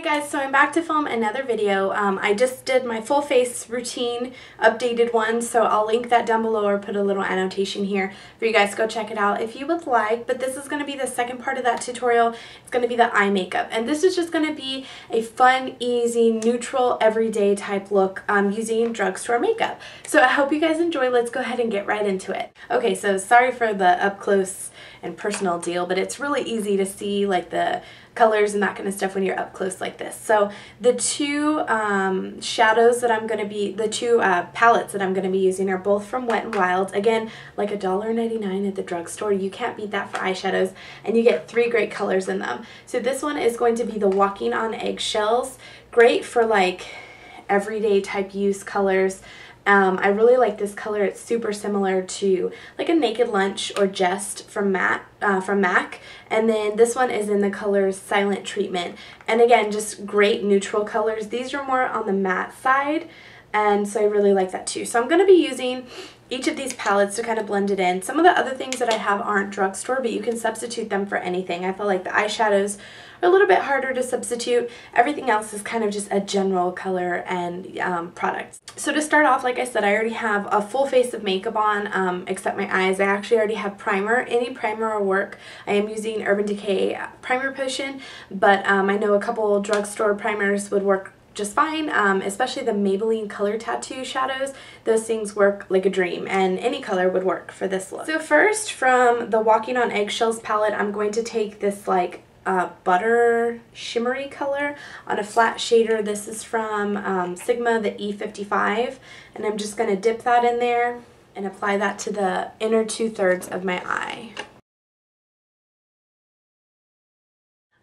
Alright guys, so I'm back to film another video. I just did my full face routine, updated one, so I'll link that down below or put a little annotation here for you guys to go check it out if you would like. But this is going to be the second part of that tutorial. It's going to be the eye makeup, and this is just going to be a fun, easy, neutral, everyday type look using drugstore makeup. So I hope you guys enjoy. Let's go ahead and get right into it. Okay, so sorry for the up close and personal deal, but it's really easy to see like the colors and that kind of stuff when you're up close like this. So the two shadows that I'm going to be, the two palettes that I'm going to be using are both from Wet n Wild. Again, like $1.99 at the drugstore. You can't beat that for eyeshadows, and you get 3 great colors in them. So this one is going to be the Walking on Eggshells. Great for like everyday type use colors. I really like this color. It's super similar to like a Naked Lunch or Jest from MAC. And then this one is in the colors Silent Treatment. And again, just great neutral colors. These are more on the matte side, and so I really like that too. So I'm going to be using each of these palettes to kind of blend it in. Some of the other things that I have aren't drugstore, but you can substitute them for anything. I feel like the eyeshadows are a little bit harder to substitute. Everything else is kind of just a general color and products. So to start off, like I said, I already have a full face of makeup on, except my eyes. I actually already have primer. Any primer will work. I am using Urban Decay Primer Potion, but I know a couple drugstore primers would work just fine, especially the Maybelline Color Tattoo shadows. Those things work like a dream, and any color would work for this look. So first, from the Walking on Eggshells palette, I'm going to take this like butter shimmery color on a flat shader. This is from Sigma, the E55, and I'm just going to dip that in there and apply that to the inner 2/3 of my eye.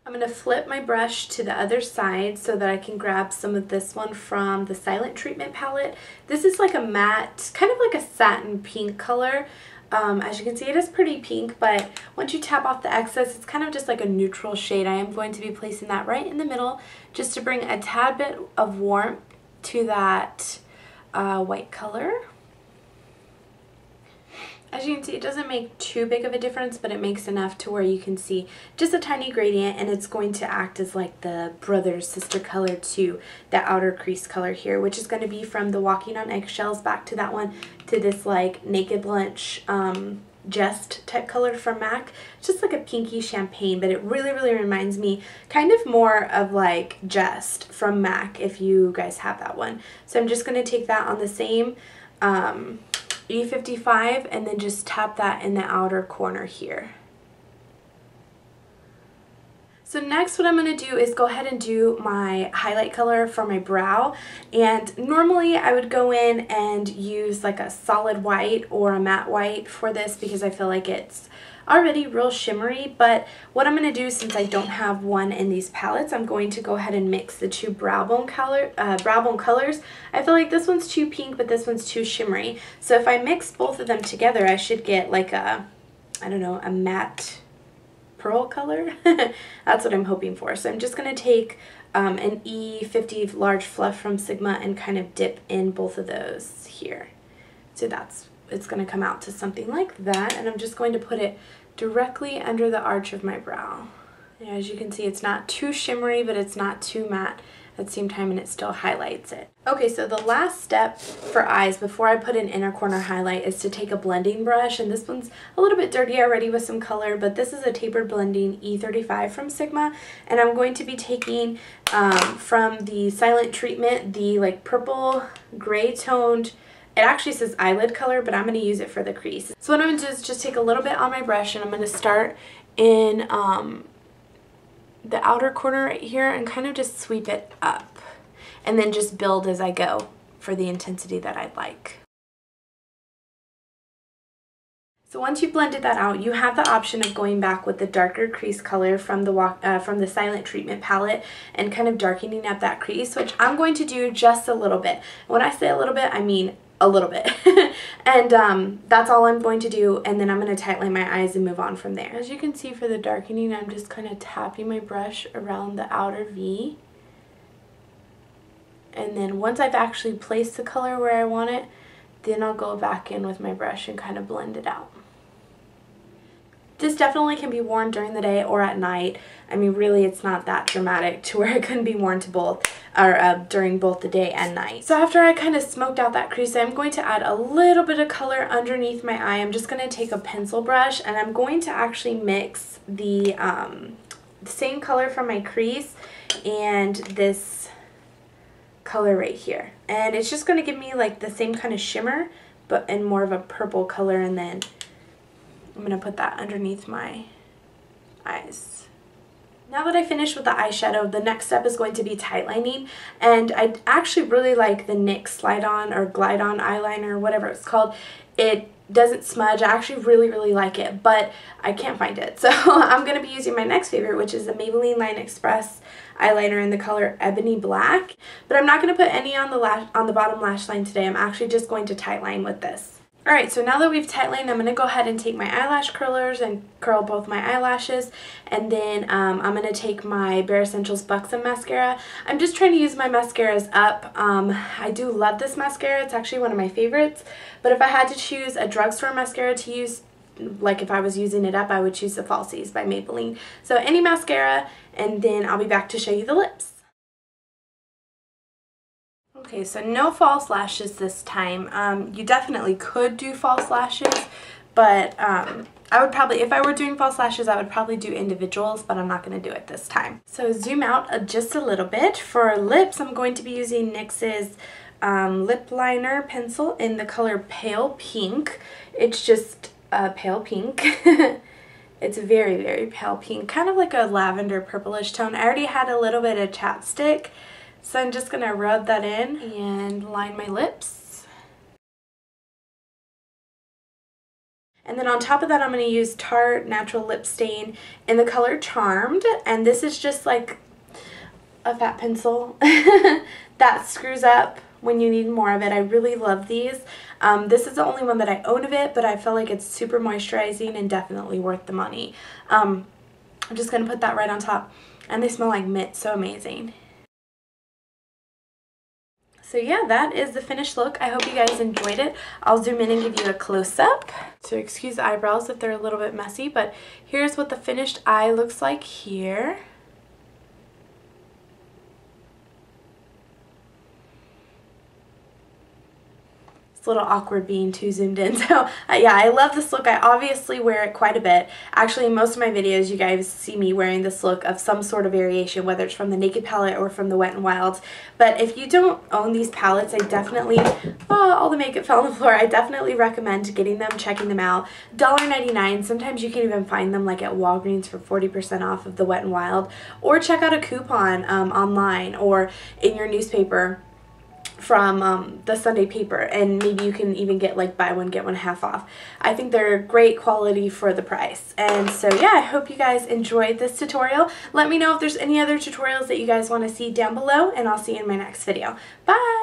I'm going to flip my brush to the other side so that I can grab some of this one from the Silent Treatment palette. This is like a matte, kind of like a satin pink color. As you can see, it is pretty pink, but once you tap off the excess, it's kind of just like a neutral shade. I am going to be placing that right in the middle just to bring a tad bit of warmth to that white color. As you can see, it doesn't make too big of a difference, but it makes enough to where you can see just a tiny gradient, and it's going to act as like the brother sister color to the outer crease color here, which is going to be from the Walking on Eggshells, back to that one, to this like Naked Lunch Jest type color from MAC. It's just like a pinky champagne, but it really reminds me kind of more of like Jest from MAC, if you guys have that one. So I'm just going to take that on the same E55 and then just tap that in the outer corner here. So next what I'm going to do is go ahead and do my highlight color for my brow, and normally I would go in and use like a solid white or a matte white for this because I feel like it's already real shimmery, but what I'm going to do, since I don't have one in these palettes, I'm going to go ahead and mix the two brow bone colors. I feel like this one's too pink, but this one's too shimmery. So if I mix both of them together, I should get like a, I don't know, a matte pearl color. That's what I'm hoping for. So I'm just going to take an E50 large fluff from Sigma and kind of dip in both of those here. So it's going to come out to something like that, and I'm just going to put it directly under the arch of my brow. And as you can see, it's not too shimmery, but it's not too matte at the same time, and it still highlights it. Okay, so the last step for eyes before I put an inner corner highlight is to take a blending brush, and this one's a little bit dirty already with some color, but this is a tapered blending E35 from Sigma, and I'm going to be taking from the Silent Treatment, the like purple gray toned, it actually says eyelid color, but I'm going to use it for the crease. So what I'm going to do is just take a little bit on my brush, and I'm going to start in the outer corner right here and kind of just sweep it up, and then just build as I go for the intensity that I'd like. So once you've blended that out, you have the option of going back with the darker crease color from the Silent Treatment palette and kind of darkening up that crease, which I'm going to do just a little bit. When I say a little bit, I mean a little bit. And that's all I'm going to do, and then I'm going to tightline my eyes and move on from there. As you can see, for the darkening, I'm just kind of tapping my brush around the outer V, and then once I've actually placed the color where I want it, then I'll go back in with my brush and kind of blend it out. This definitely can be worn during the day or at night. I mean, really, it's not that dramatic to where it couldn't be worn to both, or during both the day and night. So after I kind of smoked out that crease, I'm going to add a little bit of color underneath my eye. I'm just going to take a pencil brush and I'm going to actually mix the same color from my crease and this color right here. And it's just going to give me like the same kind of shimmer, but in more of a purple color, and then I'm going to put that underneath my eyes. Now that I finished with the eyeshadow, the next step is going to be tightlining, and I actually really like the NYX Slide On or Glide On eyeliner, whatever it's called. It doesn't smudge. I actually really like it, but I can't find it. So I'm going to be using my next favorite, which is the Maybelline Line Express eyeliner in the color Ebony Black. But I'm not going to put any on the bottom lash line today. I'm actually just going to tightline with this. Alright, so now that we've tightlined, I'm going to go ahead and take my eyelash curlers and curl both my eyelashes, and then I'm going to take my Bare Escentuals Buxom Mascara. I'm just trying to use my mascaras up. I do love this mascara. It's actually one of my favorites, but if I had to choose a drugstore mascara to use, like if I was using it up, I would choose the Falsies by Maybelline. So any mascara, and then I'll be back to show you the lips. Okay, so no false lashes this time. You definitely could do false lashes, but I would probably, if I were doing false lashes, I would probably do individuals, but I'm not going to do it this time. So zoom out just a little bit. For lips, I'm going to be using NYX's lip liner pencil in the color Pale Pink. It's just pale pink. It's very pale pink, kind of like a lavender purplish tone. I already had a little bit of chapstick, so I'm just going to rub that in and line my lips. And then on top of that, I'm going to use Tarte Natural Lip Stain in the color Charmed. And this is just like a fat pencil that screws up when you need more of it. I really love these. This is the only one that I own of it, but I feel like it's super moisturizing and definitely worth the money. I'm just going to put that right on top. And they smell like mint, so amazing. So yeah, that is the finished look. I hope you guys enjoyed it. I'll zoom in and give you a close-up. So excuse the eyebrows if they're a little bit messy, but here's what the finished eye looks like here. It's a little awkward being too zoomed in. So yeah, I love this look. I obviously wear it quite a bit. Actually, in most of my videos, you guys see me wearing this look of some sort of variation, whether it's from the Naked palette or from the Wet n Wilds. But if you don't own these palettes, I definitely, all the makeup fell on the floor. I definitely recommend getting them, checking them out. $1.99. Sometimes you can even find them like at Walgreens for 40% off of the Wet n Wild. Or check out a coupon online or in your newspaper from the Sunday paper, and maybe you can even get like buy one get one half off. I think they're great quality for the price. And so yeah, I hope you guys enjoyed this tutorial. Let me know if there's any other tutorials that you guys want to see down below, and I'll see you in my next video. Bye!